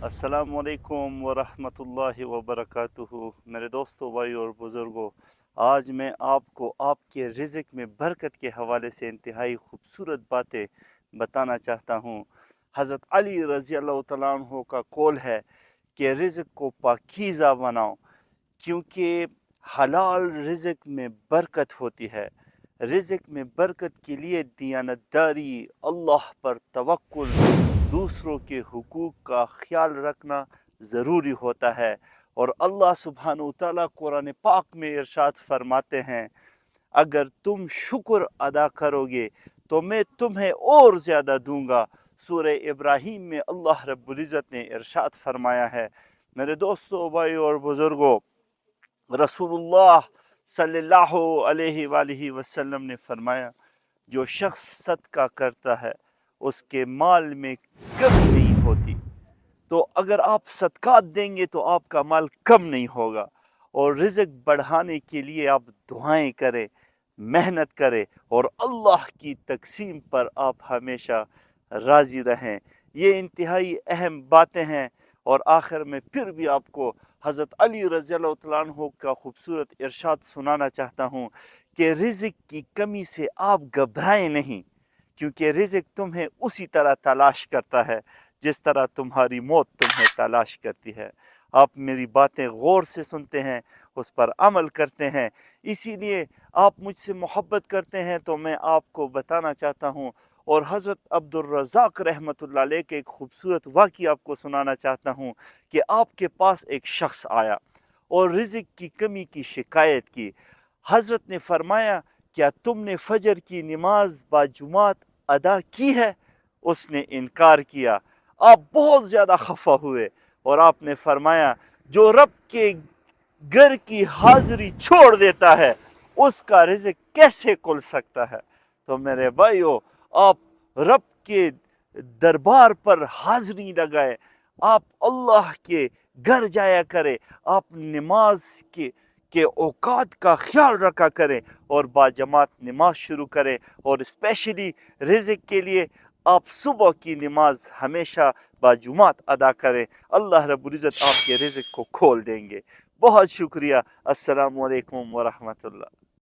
السلام علیکم ورحمۃ اللہ وبرکاتہ۔ میرے دوستوں، بھائیو اور بزرگوں، آج میں آپ کو آپ کے رزق میں برکت کے حوالے سے انتہائی خوبصورت باتیں بتانا چاہتا ہوں۔ حضرت علی رضی اللہ تعالیٰ عنہ کا قول ہے کہ رزق کو پاکیزہ بناؤ، کیونکہ حلال رزق میں برکت ہوتی ہے۔ رزق میں برکت کے لیے دیانتداری، اللہ پر توکل، دوسروں کے حقوق کا خیال رکھنا ضروری ہوتا ہے۔ اور اللہ سبحانہ وتعالیٰ قرآن پاک میں ارشاد فرماتے ہیں، اگر تم شکر ادا کرو گے تو میں تمہیں اور زیادہ دوں گا۔ سورہ ابراہیم میں اللہ رب العزت نے ارشاد فرمایا ہے۔ میرے دوستوں، بھائیو اور بزرگوں، رسول اللہ صلی اللہ علیہ وآلہ وسلم نے فرمایا، جو شخص صدقہ کرتا ہے اس کے مال میں کمی نہیں ہوتی۔ تو اگر آپ صدقات دیں گے تو آپ کا مال کم نہیں ہوگا۔ اور رزق بڑھانے کے لیے آپ دعائیں کریں، محنت کریں، اور اللہ کی تقسیم پر آپ ہمیشہ راضی رہیں۔ یہ انتہائی اہم باتیں ہیں۔ اور آخر میں پھر بھی آپ کو حضرت علی رضی اللہ تعالیٰ عنہ کا خوبصورت ارشاد سنانا چاہتا ہوں کہ رزق کی کمی سے آپ گھبرائیں نہیں، کیونکہ رزق تمہیں اسی طرح تلاش کرتا ہے جس طرح تمہاری موت تمہیں تلاش کرتی ہے۔ آپ میری باتیں غور سے سنتے ہیں، اس پر عمل کرتے ہیں، اسی لیے آپ مجھ سے محبت کرتے ہیں۔ تو میں آپ کو بتانا چاہتا ہوں، اور حضرت عبد الرزاق رحمۃ اللہ علیہ کے ایک خوبصورت واقعہ آپ کو سنانا چاہتا ہوں کہ آپ کے پاس ایک شخص آیا اور رزق کی کمی کی شکایت کی۔ حضرت نے فرمایا، کیا تم نے فجر کی نماز باجماعت ادا کی ہے؟ اس نے انکار کیا۔ آپ بہت زیادہ خفا ہوئے اور آپ نے فرمایا، جو رب کے گھر کی حاضری چھوڑ دیتا ہے اس کا رزق کیسے کھل سکتا ہے؟ تو میرے بھائیو، آپ رب کے دربار پر حاضری لگائے، آپ اللہ کے گھر جایا کرے، آپ نماز کے اوقات کا خیال رکھا کریں اور باجماعت نماز شروع کریں۔ اور اسپیشلی رزق کے لیے آپ صبح کی نماز ہمیشہ باجماعت ادا کریں۔ اللہ رب العزت آپ کے رزق کو کھول دیں گے۔ بہت شکریہ۔ السلام علیکم ورحمۃ اللہ۔